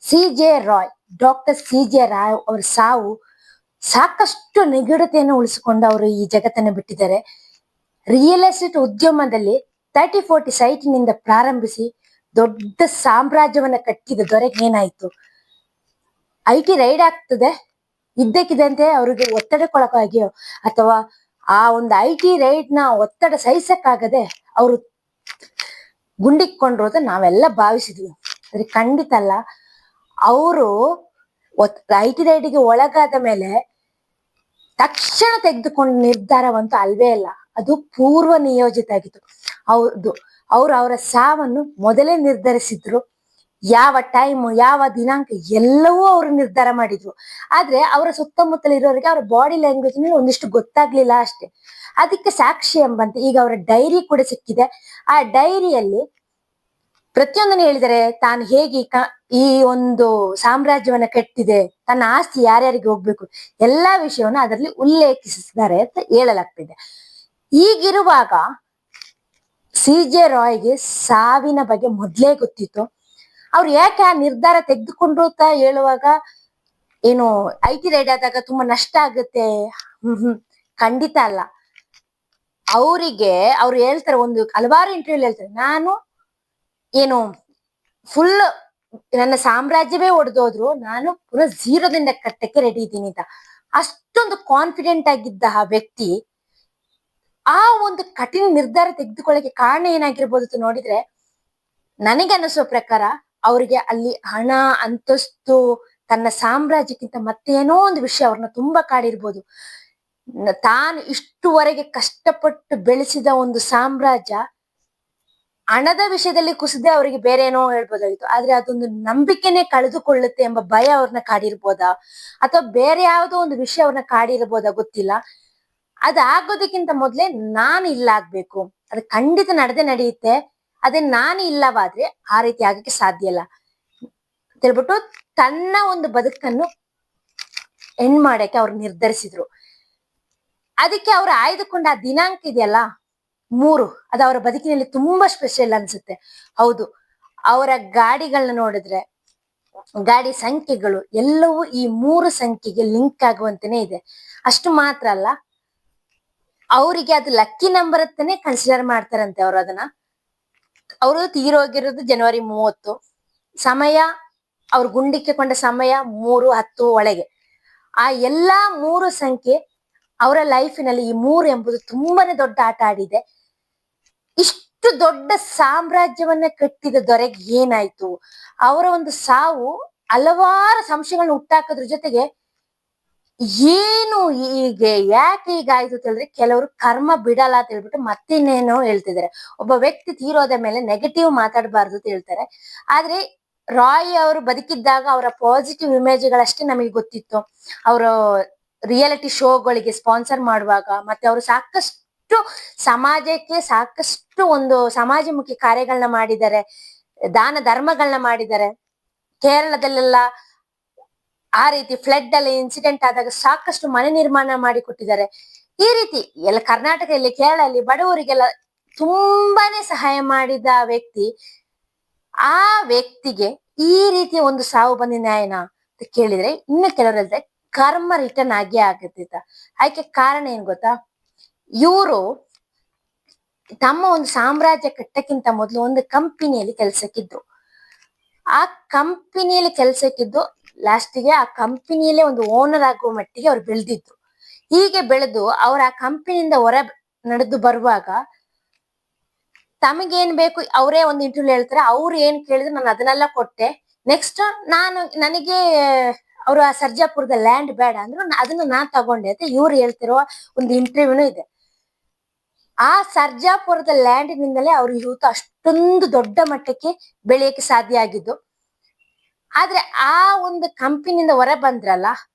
ಸಿ.ಜೆ. Roy, doctor ಸಿ.ಜೆ. Roy ಅವರ ಸಾವು ಸಾಕಷ್ಟು ನಿಗೂಢತೆಯನ್ನು ಉಳಿಸಿಕೊಂಡು ಅವರು ಈ ಜಗತ್ತನ್ನು ಬಿಟ್ಟಿದ್ದಾರೆ. ರಿಯಲ್ ಎಸ್ಟೇಟ್ ಉದ್ಯಮದಲ್ಲಿ 30-40 ಸೈಟ್ನಿಂದ ಪ್ರಾರಂಭಿಸಿ ದೊಡ್ಡ ಸಾಮ್ರಾಜ್ಯವನ್ನ ಕಟ್ಟಿದ ದೊರೆಗೆ ಏನಾಯ್ತು? IT ರೈಡ್ ಆಗ್ತದೆ, ಇದ್ದಕ್ಕಿದ್ದಂತೆ ಅವ್ರಿಗೆ ಒತ್ತಡಕ್ಕೊಳಗಾಗಿಯೋ ಅಥವಾ ಆ ಒಂದು IT ರೈಡ್ ನ ಒತ್ತಡ ಸಹಿಸಕ್ಕಾಗದೆ ಅವರು ಗುಂಡಿಕ್ಕೊಂಡಿರೋದು ನಾವೆಲ್ಲ ಭಾವಿಸಿದ್ವಿ. ಆದ್ರೆ ಖಂಡಿತ ಅಲ್ಲ. ಅವರು IT ರೈಡ್ಗೆ ಒಳಗಾದ ಮೇಲೆ ತಕ್ಷಣ ತೆಗೆದುಕೊಂಡ ನಿರ್ಧಾರವಂತೂ ಅಲ್ವೇ ಅಲ್ಲ, ಅದು ಪೂರ್ವ ನಿಯೋಜಿತ ಆಗಿತ್ತು. ಹೌದು, ಅವರ ಸಾವನ್ನು ಮೊದಲೇ ನಿರ್ಧರಿಸಿದ್ರು. ಯಾವ ಟೈಮ್, ಯಾವ ದಿನಾಂಕ ಎಲ್ಲವೂ ಅವರು ನಿರ್ಧಾರ ಮಾಡಿದ್ರು. ಆದ್ರೆ ಅವರ ಸುತ್ತಮುತ್ತಲಿರೋರಿಗೆ ಅವರ ಬಾಡಿ ಲ್ಯಾಂಗ್ವೇಜ್ ಒಂದಿಷ್ಟು ಗೊತ್ತಾಗ್ಲಿಲ್ಲ ಅಷ್ಟೇ. ಅದಕ್ಕೆ ಸಾಕ್ಷಿ ಎಂಬಂತೆ ಈಗ ಅವರ ಡೈರಿ ಕೂಡ ಸಿಕ್ಕಿದೆ. ಆ ಡೈರಿಯಲ್ಲಿ ಪ್ರತಿಯೊಂದನ್ನು ಹೇಳಿದರೆ, ತಾನು ಹೇಗೆ ಈ ಒಂದು ಸಾಮ್ರಾಜ್ಯವನ್ನ ಕಟ್ಟಿದೆ, ತನ್ನ ಆಸ್ತಿ ಯಾರ್ಯಾರಿಗೆ ಹೋಗ್ಬೇಕು, ಎಲ್ಲಾ ವಿಷಯವನ್ನ ಅದರಲ್ಲಿ ಉಲ್ಲೇಖಿಸಿದ್ದಾರೆ ಅಂತ ಹೇಳಲಾಗ್ತಿದೆ. ಈಗಿರುವಾಗ ಸಿ.ಜೆ. ರಾಯ್ಗೆ ಸಾವಿನ ಬಗ್ಗೆ ಮೊದ್ಲೇ ಗೊತ್ತಿತ್ತು. ಅವ್ರು ಯಾಕೆ ಆ ನಿರ್ಧಾರ ತೆಗೆದುಕೊಂಡ್ರು ಅಂತ ಹೇಳುವಾಗ, ಏನು IT ರೈಡ್ ಆದಾಗ ತುಂಬಾ ನಷ್ಟ ಆಗುತ್ತೆ, ಖಂಡಿತ ಅಲ್ಲ. ಅವ್ರು ಹೇಳ್ತಾರೆ, ಒಂದು ಹಲವಾರು ಇಂಟರ್ವ್ಯೂ ಹೇಳ್ತಾರೆ, ನಾನು ಏನು ಫುಲ್ ನನ್ನ ಸಾಮ್ರಾಜ್ಯವೇ ಒಡೆದೋದ್ರು ನಾನು ಪುನಃ ಝೀರೋದಿಂದ ಕಟ್ಟಕ್ಕೆ ರೆಡಿ ಇದ್ದೀನಿ ಅಂತ. ಅಷ್ಟೊಂದು ಕಾನ್ಫಿಡೆಂಟ್ ಆಗಿದ್ದ ಆ ವ್ಯಕ್ತಿ ಆ ಒಂದು ಕಠಿಣ ನಿರ್ಧಾರ ತೆಗೆದುಕೊಳ್ಳಕ್ಕೆ ಕಾರಣ ಏನಾಗಿರ್ಬೋದು ಅಂತ ನೋಡಿದ್ರೆ, ನನಗೆ ಅನಿಸೋ ಪ್ರಕಾರ ಅವರಿಗೆ ಅಲ್ಲಿ ಹಣ, ಅಂತಸ್ತು, ತನ್ನ ಸಾಮ್ರಾಜ್ಯಕ್ಕಿಂತ ಮತ್ತೇನೋ ಒಂದು ವಿಷಯ ಅವ್ರನ್ನ ತುಂಬಾ ಕಾಡಿರ್ಬೋದು. ತಾನು ಇಷ್ಟುವರೆಗೆ ಕಷ್ಟಪಟ್ಟು ಬೆಳೆಸಿದ ಒಂದು ಸಾಮ್ರಾಜ್ಯ ಹಣದ ವಿಷಯದಲ್ಲಿ ಕುಸಿದೆ ಅವರಿಗೆ ಬೇರೆ ಏನೋ ಹೇಳ್ಬೋದಾಗಿತ್ತು. ಆದ್ರೆ ಅದೊಂದು ನಂಬಿಕೆನೆ ಕಳೆದುಕೊಳ್ಳುತ್ತೆ ಎಂಬ ಭಯ ಅವ್ರನ್ನ ಕಾಡಿರ್ಬೋದಾ, ಅಥವಾ ಬೇರೆ ಯಾವುದೋ ಒಂದು ವಿಷಯ ಅವ್ರನ್ನ ಕಾಡಿರ್ಬೋದಾ, ಗೊತ್ತಿಲ್ಲ. ಅದಾಗೋದಕ್ಕಿಂತ ಮೊದ್ಲೇ ನಾನು ಇಲ್ಲ ಆಗ್ಬೇಕು, ಅದು ಖಂಡಿತ ನಡೆಯುತ್ತೆ. ಅದೇ ನಾನು ಇಲ್ಲವಾದ್ರೆ ಆ ರೀತಿ ಆಗಕ್ಕೆ ಸಾಧ್ಯ ಇಲ್ಲ ತಿಳ್ಬಿಟ್ಟು ತನ್ನ ಒಂದು ಬದುಕನ್ನು ಎಂಡ್ ಮಾಡಕ್ಕೆ ಅವ್ರು ನಿರ್ಧರಿಸಿದ್ರು. ಅದಕ್ಕೆ ಅವ್ರು ಆಯ್ದುಕೊಂಡ ಆ ದಿನಾಂಕ ಇದೆಯಲ್ಲ 3, ಅದು ಅವರ ಬದುಕಿನಲ್ಲಿ ತುಂಬಾ ಸ್ಪೆಷಲ್ ಅನ್ಸುತ್ತೆ. ಹೌದು, ಅವರ ಗಾಡಿಗಳನ್ನ ನೋಡಿದ್ರೆ ಗಾಡಿ ಸಂಖ್ಯೆಗಳು ಎಲ್ಲವೂ ಈ 3 ಸಂಖ್ಯೆಗೆ ಲಿಂಕ್ ಆಗುವಂತೆನೇ ಇದೆ. ಅಷ್ಟು ಮಾತ್ರ ಅಲ್ಲ, ಅವರಿಗೆ ಅದು ಲಕ್ಕಿ ನಂಬರ್ ಅಂತಾನೆ ಕನ್ಸಿಡರ್ ಮಾಡ್ತಾರಂತೆ. ಅವರು ತೀರೋಗಿರೋದು ಜನವರಿ 30. ಸಮಯ, ಅವ್ರು ಗುಂಡಿಕ್ಕಿಕೊಂಡ ಸಮಯ 3:10 ಒಳಗೆ. ಆ ಎಲ್ಲಾ 3 ಸಂಖ್ಯೆ ಅವರ ಲೈಫಿನಲ್ಲಿ ಈ 3 ಎಂಬುದು ತುಂಬಾನೇ ದೊಡ್ಡ ಆಟ ಆಡಿದೆ. ಇಷ್ಟು ದೊಡ್ಡ ಸಾಮ್ರಾಜ್ಯವನ್ನ ಕಟ್ಟಿದ ದೊರೆಗೆ ಏನಾಯ್ತು? ಅವರ ಒಂದು ಸಾವು ಹಲವಾರು ಸಂಶಯಗಳನ್ನ ಹುಟ್ಟಾಕೋದ್ರ ಜೊತೆಗೆ, ಏನು ಹೀಗೆ, ಯಾಕೆ ಹೀಗಾಯ್ತು ಅಂತ ಹೇಳಿದ್ರೆ, ಕೆಲವರು ಕರ್ಮ ಬಿಡಲ್ಲ ಅಂತ ಹೇಳ್ಬಿಟ್ಟು ಮತ್ತಿನ್ನೇನೋ ಹೇಳ್ತಿದ್ದಾರೆ. ಒಬ್ಬ ವ್ಯಕ್ತಿ ತೀರೋದ ಮೇಲೆ ನೆಗೆಟಿವ್ ಮಾತಾಡಬಾರ್ದು ಅಂತ ಹೇಳ್ತಾರೆ. ಆದ್ರೆ ರಾಯ್ ಅವರು ಬದುಕಿದ್ದಾಗ ಅವರ ಪಾಸಿಟಿವ್ ಇಮೇಜ್ಗಳಷ್ಟೇ ನಮಗೆ ಗೊತ್ತಿತ್ತು. ಅವರು ರಿಯಾಲಿಟಿ ಶೋಗಳಿಗೆ ಸ್ಪಾನ್ಸರ್ ಮಾಡುವಾಗ, ಮತ್ತೆ ಅವರು ಸಾಕಷ್ಟು ಸಮಾಜಕ್ಕೆ ಸಾಕಷ್ಟು ಒಂದು ಸಮಾಜಮುಖಿ ಕಾರ್ಯಗಳನ್ನ ಮಾಡಿದ್ದಾರೆ, ದಾನ ಧರ್ಮಗಳನ್ನ ಮಾಡಿದ್ದಾರೆ. ಕೇರಳದಲ್ಲೆಲ್ಲ ಆ ರೀತಿ ಫ್ಲಡ್ ಅಲ್ಲಿ ಇನ್ಸಿಡೆಂಟ್ ಆದಾಗ ಸಾಕಷ್ಟು ಮನೆ ನಿರ್ಮಾಣ ಮಾಡಿ ಕೊಟ್ಟಿದ್ದಾರೆ. ಈ ರೀತಿ ಎಲ್ಲ ಕರ್ನಾಟಕದಲ್ಲಿ, ಕೇರಳದಲ್ಲಿ ಬಡವರಿಗೆಲ್ಲ ತುಂಬಾನೇ ಸಹಾಯ ಮಾಡಿದ ವ್ಯಕ್ತಿ. ಆ ವ್ಯಕ್ತಿಗೆ ಈ ರೀತಿಯ ಒಂದು ಸಾವು ಬಂದ ನ್ಯಾಯನಾ ಅಂತ ಕೇಳಿದ್ರೆ, ಇನ್ನು ಕೆಲವರು ಹೇಳ್ತಾರೆ ಕರ್ಮ ರಿಟರ್ನ್ ಆಗೇ ಆಗತ್ತಿತ್ತ. ಅದಕ್ಕೆ ಕಾರಣ ಏನ್ ಗೊತ್ತಾ? ಇವರು ತಮ್ಮ ಒಂದು ಸಾಮ್ರಾಜ್ಯ ಕಟ್ಟಕ್ಕಿಂತ ಮೊದಲು ಒಂದು ಕಂಪನಿಯಲ್ಲಿ ಕೆಲ್ಸಕ್ಕಿದ್ರು. ಆ ಕಂಪನಿಯಲ್ಲಿ ಕೆಲ್ಸಕ್ಕಿದ್ದು ಲಾಸ್ಟಿಗೆ ಆ ಕಂಪನಿಯಲ್ಲೇ ಒಂದು ಓನರ್ ಆಗುವ ಮಟ್ಟಿಗೆ ಅವ್ರು ಬೆಳೆದಿದ್ರು. ಹೀಗೆ ಬೆಳೆದು ಅವ್ರ ಆ ಕಂಪನಿಯಿಂದ ಹೊರ ನಡೆದು ಬರುವಾಗ ತಮಗೇನ್ ಬೇಕು ಅವರೇ ಒಂದು ಇಂಟರ್ವ್ಯೂ ಹೇಳ್ತಾರೆ. ಅವ್ರು ಏನ್ ಕೇಳಿದ್ರು ನಾನು ಅದನ್ನೆಲ್ಲ ಕೊಟ್ಟೆ. ನೆಕ್ಸ್ಟ್ ನನಗೆ ಅವರು ಆ ಸರ್ಜಾಪುರದ ಲ್ಯಾಂಡ್ ಬೇಡ ಅಂದ್ರು, ಅದನ್ನ ನಾನ್ ತಗೊಂಡೆ ಅಂತ ಇವ್ರು ಹೇಳ್ತಿರೋ ಒಂದು ಇಂಟರ್ವ್ಯೂನು ಇದೆ. ಆ ಸರ್ಜಾಪುರದ ಲ್ಯಾಂಡಿನಿಂದಲೇ ಅವ್ರ ಇವತ್ತು ಅಷ್ಟೊಂದು ದೊಡ್ಡ ಮಟ್ಟಕ್ಕೆ ಬೆಳೆಯಕ್ಕೆ ಸಾಧ್ಯ ಆಗಿದ್ದು. ಆದ್ರೆ ಆ ಒಂದು ಕಂಪನಿಯಿಂದ ಹೊರ ಬಂದ್ರಲ್ಲ,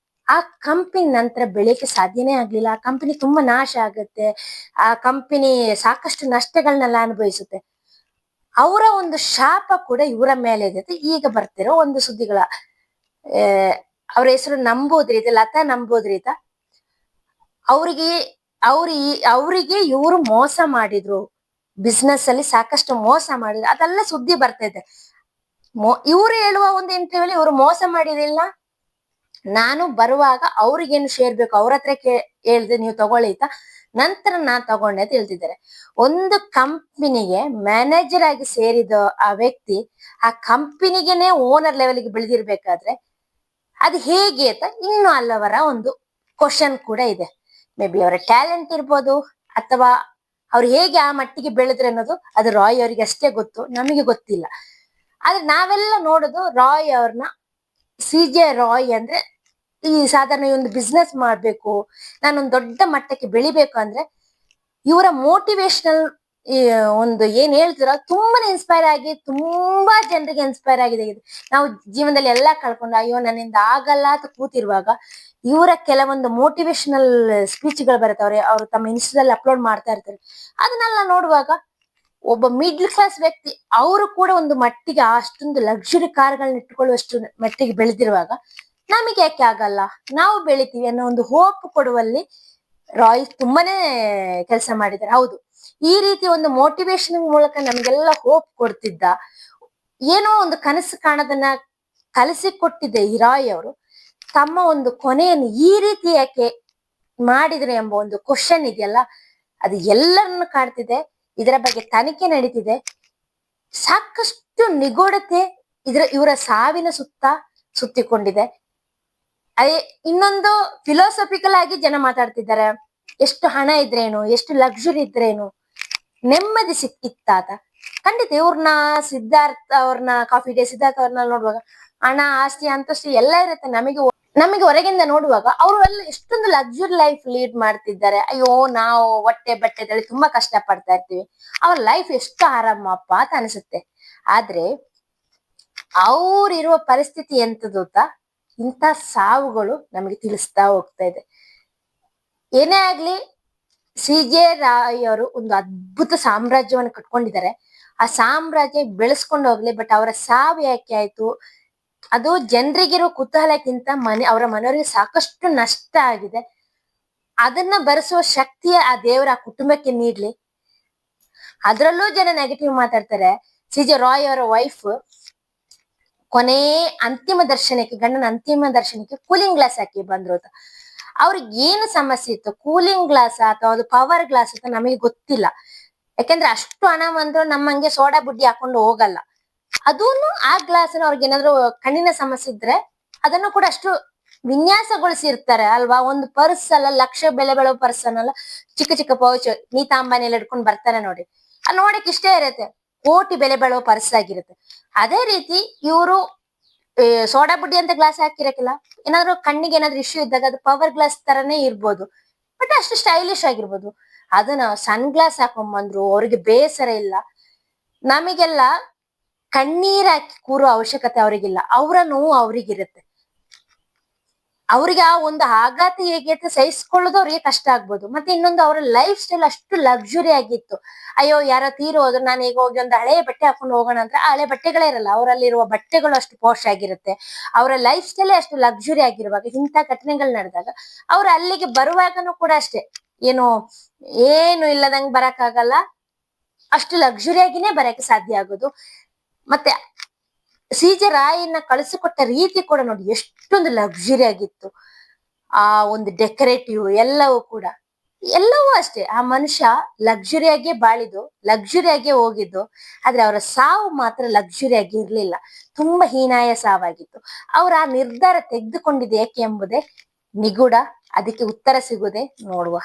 ಆ ಕಂಪನಿ ನಂತರ ಬೆಳೆಯಕ್ಕೆ ಸಾಧ್ಯನೇ ಆಗ್ಲಿಲ್ಲ. ಆ ಕಂಪನಿ ತುಂಬಾ ನಾಶ ಆಗುತ್ತೆ. ಆ ಕಂಪನಿ ಸಾಕಷ್ಟು ನಷ್ಟಗಳನ್ನೆಲ್ಲ ಅನುಭವಿಸುತ್ತೆ. ಅವರ ಒಂದು ಶಾಪ ಕೂಡ ಇವರ ಮೇಲೆ ಇದೆ. ಈಗ ಬರ್ತಿರೋ ಒಂದು ಸುದ್ದಿಗಳ, ಅವ್ರ ಹೆಸರು ನಂಬೋದ್ರಿ, ಲತಾ ನಂಬೋದ್ರಿ. ಅವರಿಗೆ ಇವರು ಮೋಸ ಮಾಡಿದ್ರು, ಬಿಸ್ನೆಸ್ ಅಲ್ಲಿ ಸಾಕಷ್ಟು ಮೋಸ ಮಾಡಿದ್ರು, ಅದೆಲ್ಲ ಸುದ್ದಿ ಬರ್ತಾ ಇದೆ. ಇವ್ರು ಹೇಳುವ ಒಂದು ಇಂಟರ್ವ್ಯೂ ಇವರು ಮೋಸ ಮಾಡಿದಿಲ್ಲ. ನಾನು ಬರುವಾಗ ಅವ್ರಿಗೇನು ಶೇರ್ ಬೇಕು ಅವ್ರ ಹತ್ರ ಹೇಳ್ದೆ ನೀವು ತಗೊಳ್ಳಿ ಅಂತ, ನಂತರ ನಾನ್ ತಗೊಂಡೆ ಅಂತ ಹೇಳ್ತಿದ್ದಾರೆ. ಒಂದು ಕಂಪನಿಗೆ ಮ್ಯಾನೇಜರ್ ಆಗಿ ಸೇರಿದ ಆ ವ್ಯಕ್ತಿ ಆ ಕಂಪನಿಗೆನೆ ಓನರ್ ಲೆವೆಲ್ಗೆ ಬೆಳೆದಿರ್ಬೇಕಾದ್ರೆ ಅದು ಹೇಗೆ ಅಂತ ಇನ್ನು ಹಲವರ ಒಂದು ಕ್ವಶನ್ ಕೂಡ ಇದೆ. ಮೇ ಬಿ ಅವರ ಟ್ಯಾಲೆಂಟ್ ಇರ್ಬೋದು, ಅಥವಾ ಅವ್ರು ಹೇಗೆ ಆ ಮಟ್ಟಿಗೆ ಬೆಳೆದ್ರೆ ಅನ್ನೋದು ಅದು ರಾಯ್ ಅವರಿಗೆ ಅಷ್ಟೇ ಗೊತ್ತು, ನಮಗೆ ಗೊತ್ತಿಲ್ಲ. ಆದ್ರೆ ನಾವೆಲ್ಲ ನೋಡುದು ರಾಯ್ ಅವ್ರನ್ನ, CJ ರಾಯ್ ಅಂದ್ರೆ ಈ ಸಾಧಾರಣ ಒಂದು ಬಿಸ್ನೆಸ್ ಮಾಡ್ಬೇಕು, ನಾನೊಂದು ದೊಡ್ಡ ಮಟ್ಟಕ್ಕೆ ಬೆಳಿಬೇಕು ಅಂದ್ರೆ ಇವರ ಮೋಟಿವೇಶನಲ್ ಒಂದು ಏನ್ ಹೇಳ್ತೀರ ತುಂಬಾನೇ ಇನ್ಸ್ಪೈರ್ ಆಗಿ ತುಂಬಾ ಜನರಿಗೆ ಇನ್ಸ್ಪೈರ್ ಆಗಿದೆ. ನಾವು ಜೀವನದಲ್ಲಿ ಎಲ್ಲಾ ಕಳ್ಕೊಂಡು ಅಯ್ಯೋ ನನ್ನಿಂದ ಆಗಲ್ಲ ಅಂತ ಕೂತಿರುವಾಗ ಇವರ ಕೆಲವೊಂದು ಮೋಟಿವೇಶನಲ್ ಸ್ಪೀಚ್ಗಳು ಬರುತ್ತೆ, ಅವ್ರು ತಮ್ಮ ಇನ್ಸ್ಟಾದಲ್ಲಿ ಅಪ್ಲೋಡ್ ಮಾಡ್ತಾ ಇರ್ತಾರೆ. ಅದನ್ನೆಲ್ಲ ನೋಡುವಾಗ ಒಬ್ಬ ಮಿಡ್ಲ್ ಕ್ಲಾಸ್ ವ್ಯಕ್ತಿ ಅವರು ಕೂಡ ಒಂದು ಮಟ್ಟಿಗೆ ಅಷ್ಟೊಂದು ಲಕ್ಸುರಿ ಕಾರ್ಗಳನ್ನ ಇಟ್ಕೊಳ್ಳುವಷ್ಟು ಮಟ್ಟಿಗೆ ಬೆಳೆದಿರುವಾಗ ನಮಗೆ ಯಾಕೆ ಆಗಲ್ಲ, ನಾವು ಬೆಳಿತೀವಿ ಅನ್ನೋ ಒಂದು ಹೋಪ್ ಕೊಡುವಲ್ಲಿ ರಾಯ್ ತುಂಬಾನೇ ಕೆಲಸ ಮಾಡಿದ್ದಾರೆ. ಹೌದು, ಈ ರೀತಿ ಒಂದು ಮೋಟಿವೇಶನ್ ಮೂಲಕ ನಮ್ಗೆಲ್ಲ ಹೋಪ್ ಕೊಡ್ತಿದ್ದ, ಏನೋ ಒಂದು ಕನಸು ಕಾಣೋದನ್ನ ಕಲಿಸಿಕೊಟ್ಟಿದ್ದೆ ಈ ರಾಯ್ ಅವರು ತಮ್ಮ ಒಂದು ಕೊನೆಯನ್ನು ಈ ರೀತಿ ಯಾಕೆ ಮಾಡಿದ್ರು ಎಂಬ ಒಂದು ಕ್ವಶನ್ ಇದೆಯಲ್ಲ, ಅದು ಎಲ್ಲರನ್ನು ಕಾಡ್ತಿದೆ. ಇದರ ಬಗ್ಗೆ ತನಿಖೆ ನಡೀತಿದೆ. ಸಾಕಷ್ಟು ನಿಗೂಢತೆ ಇವರ ಸಾವಿನ ಸುತ್ತ ಸುತ್ತಿಕೊಂಡಿದೆ. ಅದೇ ಇನ್ನೊಂದು ಫಿಲಾಸಫಿಕಲ್ ಆಗಿ ಜನ ಮಾತಾಡ್ತಿದ್ದಾರೆ, ಎಷ್ಟು ಹಣ ಇದ್ರೇನು, ಎಷ್ಟು ಲಕ್ಸುರಿ ಇದ್ರೇನು, ನೆಮ್ಮದಿ ಇತ್ತಾತ. ಖಂಡಿತ ಇವ್ರನ್ನ ಕಾಫಿ ಡೇ ಸಿದ್ಧಾರ್ಥ ಅವ್ರನ್ನ ನೋಡುವಾಗ ಹಣ ಆಸ್ತಿ ಅಂತಸ್ತು ಎಲ್ಲ ಇರುತ್ತೆ. ನಮಗೆ ಹೊರಗಿಂದ ನೋಡುವಾಗ ಅವರು ಎಲ್ಲ ಎಷ್ಟೊಂದು ಲಕ್ಸುರಿ ಲೈಫ್ ಲೀಡ್ ಮಾಡ್ತಿದ್ದಾರೆ. ಅಯ್ಯೋ ನಾವು ಹೊಟ್ಟೆ ಬಟ್ಟೆದಲ್ಲಿ ತುಂಬಾ ಕಷ್ಟ ಪಡ್ತಾ ಇರ್ತೀವಿ, ಅವ್ರ ಲೈಫ್ ಎಷ್ಟು ಆರಾಮಪ್ಪ ಅಂತ ಅನಿಸುತ್ತೆ. ಆದ್ರೆ ಅವ್ರಿರುವ ಪರಿಸ್ಥಿತಿ ಎಂತದೂತ ಇಂಥ ಸಾವುಗಳು ನಮಗೆ ತಿಳಿಸ್ತಾ ಹೋಗ್ತಾ ಇದೆ. ಏನೇ ಆಗ್ಲಿ, CJ ರಾಯ್ ಅವರು ಒಂದು ಅದ್ಭುತ ಸಾಮ್ರಾಜ್ಯವನ್ನು ಕಟ್ಕೊಂಡಿದ್ದಾರೆ. ಆ ಸಾಮ್ರಾಜ್ಯ ಬೆಳೆಸ್ಕೊಂಡು ಹೋಗ್ಲಿ, ಬಟ್ ಅವರ ಸಾವು ಯಾಕೆ ಆಯ್ತು, ಅದು ಜನರಿಗಿರೋ ಕುತೂಹಲಕ್ಕಿಂತ ಅವರ ಮನೆಯವರಿಗೆ ಸಾಕಷ್ಟು ನಷ್ಟ ಆಗಿದೆ. ಅದನ್ನ ಭರಿಸುವ ಶಕ್ತಿಯ ಆ ದೇವರ ಆ ಕುಟುಂಬಕ್ಕೆ ನೀಡ್ಲಿ. ಅದ್ರಲ್ಲೂ ಜನ ನೆಗೆಟಿವ್ ಮಾತಾಡ್ತಾರೆ. CJ ರಾಯ್ ಅವರ ವೈಫ್ ಕೊನೆ ಗಂಡನ ಅಂತಿಮ ದರ್ಶನಕ್ಕೆ ಕೂಲಿಂಗ್ ಗ್ಲಾಸ್ ಹಾಕಿ ಬಂದ್ರು ಅಂತ. ಅವ್ರಿಗೆ ಏನು ಸಮಸ್ಯೆ ಇತ್ತು, ಕೂಲಿಂಗ್ ಗ್ಲಾಸ್ ಅಥವಾ ಅದು ಪವರ್ ಗ್ಲಾಸ್ ಅಂತ ನಮಗೆ ಗೊತ್ತಿಲ್ಲ. ಯಾಕಂದ್ರೆ ಅಷ್ಟು ಹಣ ಬಂದ್ರು ನಮ್ಮಂಗೆ ಸೋಡಾ ಬುಡ್ಡಿ ಹಾಕೊಂಡು ಹೋಗಲ್ಲ. ಅದೂನು ಆ ಗ್ಲಾಸ್ ಅವ್ರಿಗೆ ಏನಾದ್ರು ಕಣ್ಣಿನ ಸಮಸ್ಯೆ ಇದ್ರೆ ಅದನ್ನು ಕೂಡ ಅಷ್ಟು ವಿನ್ಯಾಸಗೊಳಿಸಿರ್ತಾರೆ ಅಲ್ವಾ. ಒಂದು ಪರ್ಸ್ ಅಲ್ಲ, ಲಕ್ಷ ಬೆಲೆ ಬಾಳೋ ಪರ್ಸ್ ಅನ್ನಲ್ಲ, ಚಿಕ್ಕ ಚಿಕ್ಕ ಪೌಚ್ ನೀತಾಂಬಾನಿಯಲ್ಲಿ ಹಿಡ್ಕೊಂಡು ಬರ್ತಾರೆ ನೋಡಿ, ಅದು ನೋಡಕ್ ಇಷ್ಟೇ ಇರುತ್ತೆ, ಕೋಟಿ ಬೆಲೆ ಬಾಳೋ ಪರ್ಸ್ ಆಗಿರುತ್ತೆ. ಅದೇ ರೀತಿ ಇವರು ಸೋಡಾ ಬುಡ್ಡಿ ಅಂತ ಗ್ಲಾಸ್ ಹಾಕಿರಕಿಲ್ಲ, ಏನಾದ್ರು ಕಣ್ಣಿಗೆ ಏನಾದ್ರು ಇಶ್ಯೂ ಇದ್ದಾಗ ಅದು ಪವರ್ ಗ್ಲಾಸ್ ತರನೇ ಇರ್ಬೋದು, ಬಟ್ ಅಷ್ಟು ಸ್ಟೈಲಿಶ್ ಆಗಿರ್ಬೋದು. ಅದನ್ನ ಸನ್ ಗ್ಲಾಸ್ ಹಾಕೊಂಡ್ಬಂದ್ರು, ಅವ್ರಿಗೆ ಬೇಸರ ಇಲ್ಲ. ನಮಗೆಲ್ಲ ಕಣ್ಣೀರ್ ಹಾಕಿ ಕೂರೋ ಅವಶ್ಯಕತೆ ಅವ್ರಿಗಿಲ್ಲ, ಅವರ ನೋವು ಅವ್ರಿಗಿರುತ್ತೆ. ಅವ್ರಿಗೆ ಆ ಒಂದು ಆಘಾತ ಹೇಗೆ ಅಂತ ಸಹಿಸ್ಕೊಳ್ಳೋದು ಅವ್ರಿಗೆ ಕಷ್ಟ ಆಗ್ಬೋದು. ಮತ್ತೆ ಇನ್ನೊಂದು, ಅವರ ಲೈಫ್ ಸ್ಟೈಲ್ ಅಷ್ಟು ಲಕ್ಸುರಿ ಆಗಿತ್ತು. ಅಯ್ಯೋ ಯಾರೋ ತೀರೋದ್ರು, ನಾನು ಈಗ ಹೋಗಿ ಒಂದು ಹಳೆಯ ಬಟ್ಟೆ ಹಾಕೊಂಡು ಹೋಗೋಣ ಅಂದ್ರೆ ಆ ಹಳೆ ಬಟ್ಟೆಗಳೇ ಇರಲ್ಲ, ಅವರಲ್ಲಿರುವ ಬಟ್ಟೆಗಳು ಅಷ್ಟು ಪಾಶ್ ಆಗಿರುತ್ತೆ. ಅವರ ಲೈಫ್ ಸ್ಟೈಲೇ ಅಷ್ಟು ಲಕ್ಸುರಿ ಆಗಿರುವಾಗ ಇಂಥ ಘಟನೆಗಳು ನಡೆದಾಗ ಅವ್ರು ಅಲ್ಲಿಗೆ ಬರುವಾಗನು ಕೂಡ ಅಷ್ಟೇ, ಏನು ಇಲ್ಲದಂಗ್ ಬರಕ್ಕಾಗಲ್ಲ, ಅಷ್ಟು ಲಕ್ಸುರಿ ಆಗಿನೇ ಬರಕ್ಕೆ ಸಾಧ್ಯ ಆಗೋದು. ಮತ್ತೆ CJ ರಾಯನ್ನ ಕಳಿಸಿಕೊಟ್ಟ ರೀತಿ ಕೂಡ ನೋಡಿ ಎಷ್ಟೊಂದು ಲಕ್ಸುರಿ ಆಗಿತ್ತು. ಆ ಒಂದು ಡೆಕೋರೇಟಿವ್ ಎಲ್ಲವೂ ಅಷ್ಟೇ. ಆ ಮನುಷ್ಯ ಲಕ್ಸುರಿಯಾಗೆ ಬಾಳಿದ್ದು, ಲಕ್ಸುರಿಯಾಗೆ ಹೋಗಿದ್ದು. ಆದ್ರೆ ಅವರ ಸಾವು ಮಾತ್ರ ಲಕ್ಸುರಿಯಾಗಿ ಇರ್ಲಿಲ್ಲ, ತುಂಬಾ ಹೀನಾಯ ಸಾವಾಗಿತ್ತು. ಅವ್ರ ಆ ನಿರ್ಧಾರ ತೆಗೆದುಕೊಂಡಿದ್ದು ಏಕೆ ಎಂಬುದೇ ನಿಗೂಢ. ಅದಕ್ಕೆ ಉತ್ತರ ಸಿಗುವುದೇ ನೋಡುವ.